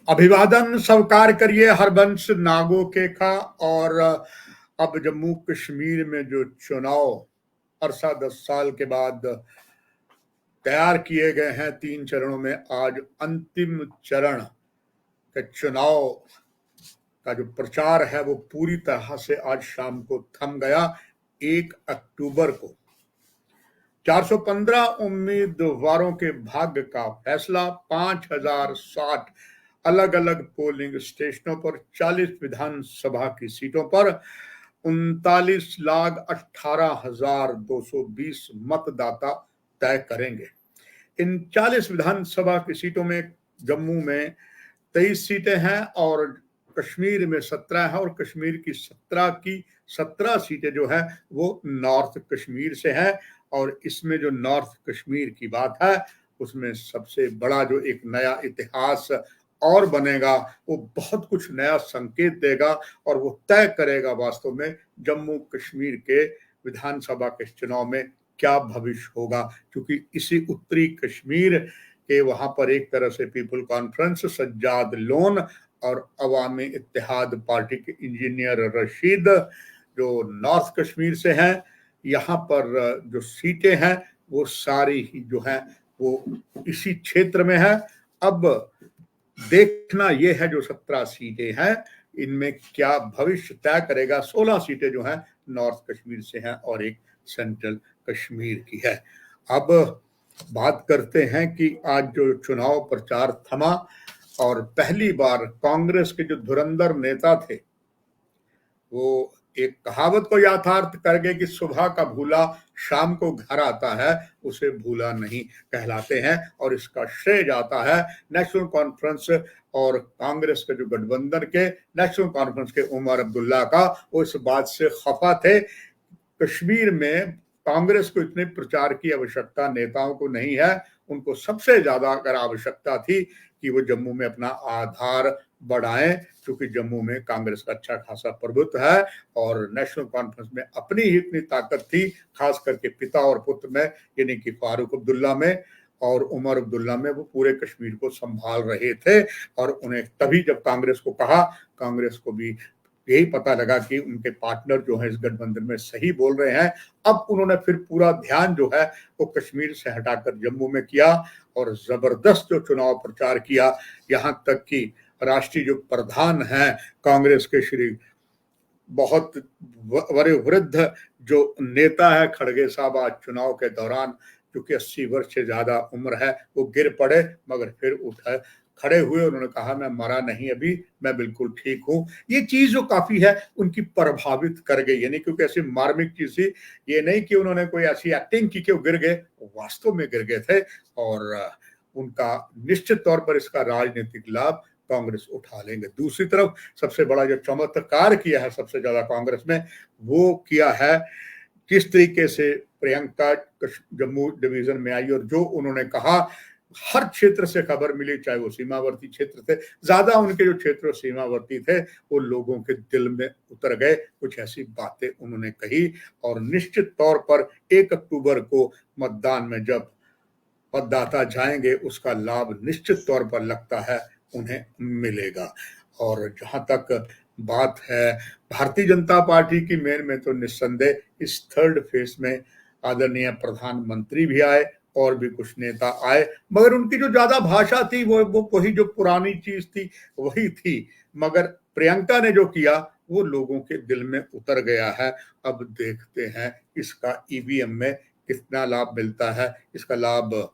अभिवादन स्वीकार करिए हरबंश नागो के का। और अब जम्मू कश्मीर में जो चुनाव अरसा 10 साल के बाद तैयार किए गए हैं 3 चरणों में, आज अंतिम चरण के चुनाव का जो प्रचार है वो पूरी तरह से आज शाम को थम गया। 1 अक्टूबर को 415 उम्मीदवारों के भाग्य का फैसला 5060 अलग अलग पोलिंग स्टेशनों पर 40 विधानसभा की सीटों पर 39,18,220 मतदाता तय करेंगे। इन 40 विधानसभा की सीटों में जम्मू में 23 सीटें हैं और कश्मीर में 17 है, और कश्मीर की 17 सीटें जो है वो नॉर्थ कश्मीर से है। और इसमें जो नॉर्थ कश्मीर की बात है उसमें सबसे बड़ा जो एक नया इतिहास और बनेगा, वो बहुत कुछ नया संकेत देगा और वो तय करेगा वास्तव में जम्मू कश्मीर के विधानसभा के चुनाव में क्या भविष्य होगा। क्योंकि इसी उत्तरी कश्मीर के वहां पर एक तरह से पीपल कॉन्फ्रेंस, सज्जाद लोन और अवामी इत्तेहाद पार्टी के इंजीनियर रशीद जो नॉर्थ कश्मीर से हैं, यहाँ पर जो सीटें हैं वो सारी ही जो है वो इसी क्षेत्र में है। अब देखना यह है जो 17 सीटें हैं इनमें क्या भविष्य तय करेगा। 16 सीटें जो हैं नॉर्थ कश्मीर से हैं और एक सेंट्रल कश्मीर की है। अब बात करते हैं कि आज जो चुनाव प्रचार थमा और पहली बार कांग्रेस के जो धुरंधर नेता थे वो एक कहावत को यथार्थ कर गए कि सुबह का भूला शाम को घर आता है, उसे भूला नहीं कहलाते हैं। और इसका श्रेय जाता है नेशनल कॉन्फ्रेंस और कांग्रेस के जो गठबंधन के नेशनल कॉन्फ्रेंस के उमर अब्दुल्ला का। वो इस बात से खफा थे, कश्मीर में कांग्रेस को इतने प्रचार की आवश्यकता नेताओं को नहीं है, उनको सबसे ज्यादा अगर आवश्यकता थी कि वो जम्मू में अपना आधार बढ़ाएं, क्योंकि जम्मू में कांग्रेस का अच्छा खासा प्रभुत्व है और नेशनल कॉन्फ्रेंस में अपनी ही इतनी ताकत थी, खास करके पिता और पुत्र में, यानी कि फारूक अब्दुल्ला में और उमर अब्दुल्ला में। वो पूरे कश्मीर को संभाल रहे थे और उन्हें तभी जब कांग्रेस को कहा, कांग्रेस को भी यही पता लगा कि उनके पार्टनर जो है इस गठबंधन में सही बोल रहे हैं। अब उन्होंने फिर पूरा ध्यान जो है वो कश्मीर से हटाकर जम्मू में किया और जबरदस्त जो चुनाव प्रचार किया। यहाँ तक कि राष्ट्रीय जो प्रधान हैं कांग्रेस के श्री बहुत वयोवृद्ध जो नेता है खड़गे साहब, आज चुनाव के दौरान क्योंकि 80 वर्ष से ज्यादा उम्र है वो गिर पड़े मगर फिर उठे खड़े हुए। उन्होंने कहा मैं मरा नहीं अभी, मैं बिल्कुल ठीक हूं। ये चीज जो काफी है उनकी प्रभावित कर गई, यानी क्योंकि ऐसी मार्मिक चीज थी, ये नहीं कि उन्होंने कोई ऐसी एक्टिंग की कि वो गिर गए, वास्तव में गिर गए थे। और उनका निश्चित तौर पर इसका राजनीतिक लाभ कांग्रेस उठा लेंगे। दूसरी तरफ सबसे बड़ा जो चमत्कार किया है सबसे ज्यादा कांग्रेस में, वो किया है किस तरीके से प्रियंका जम्मू डिवीजन में आई और जो उन्होंने कहा। हर क्षेत्र से खबर मिली, चाहे वो सीमावर्ती क्षेत्र थे, ज्यादा उनके जो क्षेत्र सीमावर्ती थे वो लोगों के दिल में उतर गए। कुछ ऐसी बातें उन्होंने कही और निश्चित तौर पर 1 अक्टूबर को मतदान में जब मतदाता जाएंगे उसका लाभ निश्चित तौर पर लगता है उन्हें मिलेगा। और जहां तक बात है भारतीय जनता पार्टी की मेन में, तो निस्संदेह इस थर्ड फेज में आदरणीय प्रधानमंत्री भी आए और भी कुछ नेता आए, मगर उनकी जो ज्यादा भाषा थी वो वही जो पुरानी चीज थी वही थी। मगर प्रियंका ने जो किया वो लोगों के दिल में उतर गया है। अब देखते हैं इसका ईवीएम में कितना लाभ मिलता है। इसका लाभ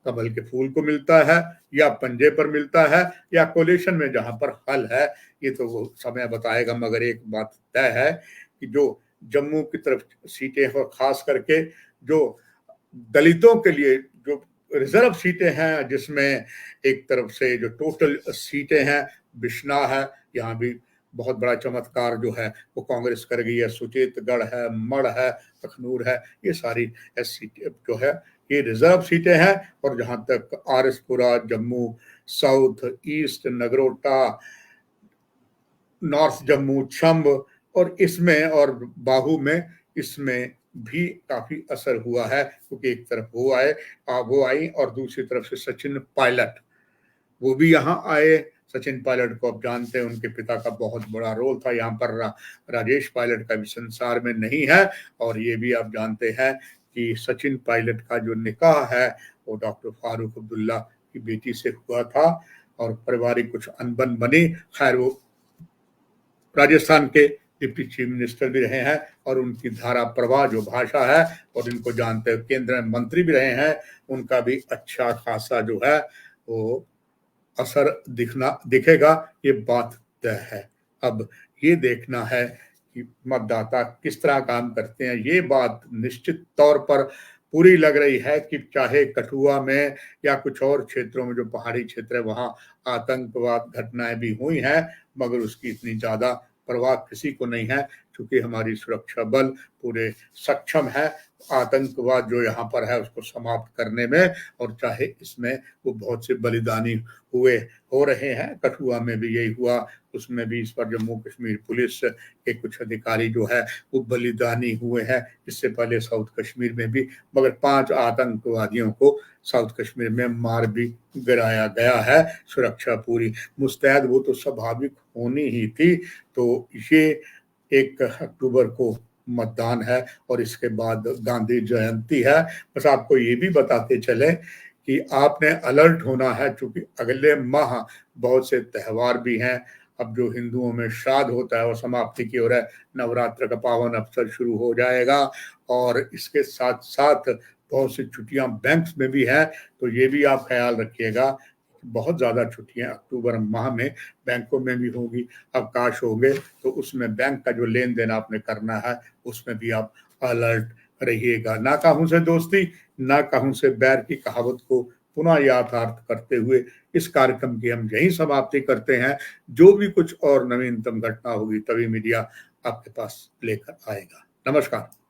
कमल के फूल को मिलता है या पंजे पर मिलता है या कोलिशन में जहां पर हल है, ये तो वो समय बताएगा। मगर एक बात तय है कि जो जम्मू की तरफ सीटें और खास करके जो दलितों के लिए जो रिजर्व सीटें हैं, जिसमें एक तरफ से जो टोटल सीटें हैं, बिश्ना है, यहाँ भी बहुत बड़ा चमत्कार जो है वो कांग्रेस कर गई है। सुचेतगढ़ है, मढ़ है, अखनूर है, ये सारी सीटें जो है ये रिजर्व सीटें हैं। और जहां तक RS Pura, Jammu south, east Nagrota, north Jammu, Chhamb और इसमें और बाहू में, इसमें भी काफी असर हुआ है। क्योंकि एक तरफ वो आई और दूसरी तरफ से सचिन पायलट वो भी यहाँ आए सचिन पायलट को आप जानते हैं, उनके पिता का बहुत बड़ा रोल था यहाँ पर। राजेश पायलट का भी संसार में नहीं है। और ये भी आप जानते हैं कि सचिन पायलट का जो निकाह है वो डॉक्टर फारूक अब्दुल्ला की बेटी से हुआ था और पारिवारिक कुछ अनबन बनी। खैर, वो राजस्थान के डिप्टी चीफ मिनिस्टर भी रहे हैं और उनकी धारा प्रवाह जो भाषा है, और इनको जानते हुए केंद्र मंत्री भी रहे हैं, उनका भी अच्छा खासा जो है वो असर दिखेगा, ये बात तय है। अब ये देखना है कि मतदाता किस तरह काम करते हैं। ये बात निश्चित तौर पर पूरी लग रही है कि चाहे कठुआ में या कुछ और क्षेत्रों में जो पहाड़ी क्षेत्र है वहां आतंकवाद घटनाएं भी हुई हैं, मगर उसकी इतनी ज्यादा परवाह किसी को नहीं है, क्योंकि हमारी सुरक्षा बल पूरे सक्षम है आतंकवाद जो यहाँ पर है उसको समाप्त करने में। और चाहे इसमें वो बहुत से बलिदानी हो रहे हैं, कठुआ में भी यही हुआ, उसमें भी इस पर जम्मू कश्मीर पुलिस के कुछ अधिकारी जो है वो बलिदानी हुए हैं। इससे पहले साउथ कश्मीर में भी मगर 5 आतंकवादियों को साउथ कश्मीर में मार भी गिराया गया है। सुरक्षा पूरी मुस्तैद वो तो स्वाभाविक होनी ही थी। तो ये 1 अक्टूबर को मतदान है और इसके बाद गांधी जयंती है। बस आपको ये भी बताते चले कि आपने अलर्ट होना है, क्योंकि अगले माह बहुत से त्योहार भी हैं। अब जो हिंदुओं में श्राद्ध होता है वो समाप्ति की ओर है, नवरात्र का पावन अवसर शुरू हो जाएगा और इसके साथ साथ बहुत सी छुट्टियां बैंक्स में भी है। तो ये भी आप ख्याल रखिएगा, बहुत ज़्यादा छुट्टियां अक्टूबर माह में बैंकों में भी होगी, अवकाश होंगे, तो उसमें बैंक का जो लेन देन आपने करना है उसमें भी आप अलर्ट रहिएगा। ना काहूं से दोस्ती ना काहूं से बैर की कहावत को पुनः याथार्थ करते हुए इस कार्यक्रम की हम यही समाप्ति करते हैं। जो भी कुछ और नवीनतम घटना होगी तभी मीडिया आपके पास लेकर आएगा। नमस्कार।